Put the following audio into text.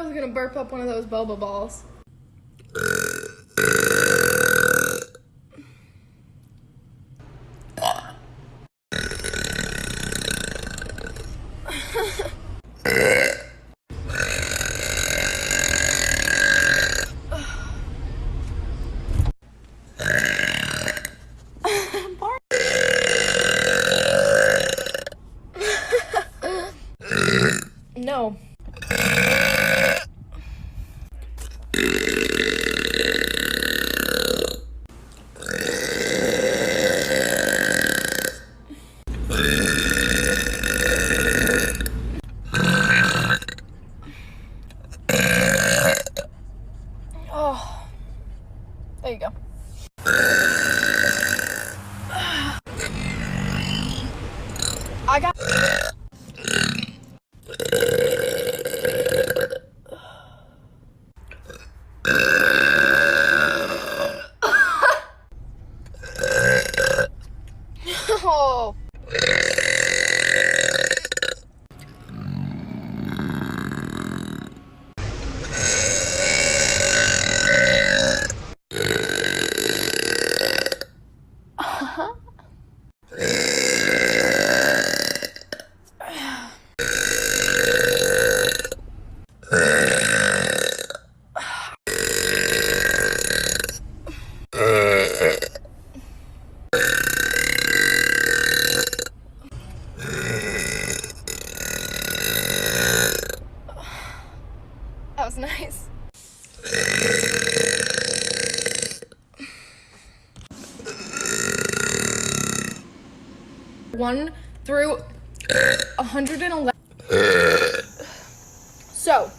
was gonna burp up one of those boba balls. No. Oh, there you go. I got. Oh. That was nice. One through 111. So,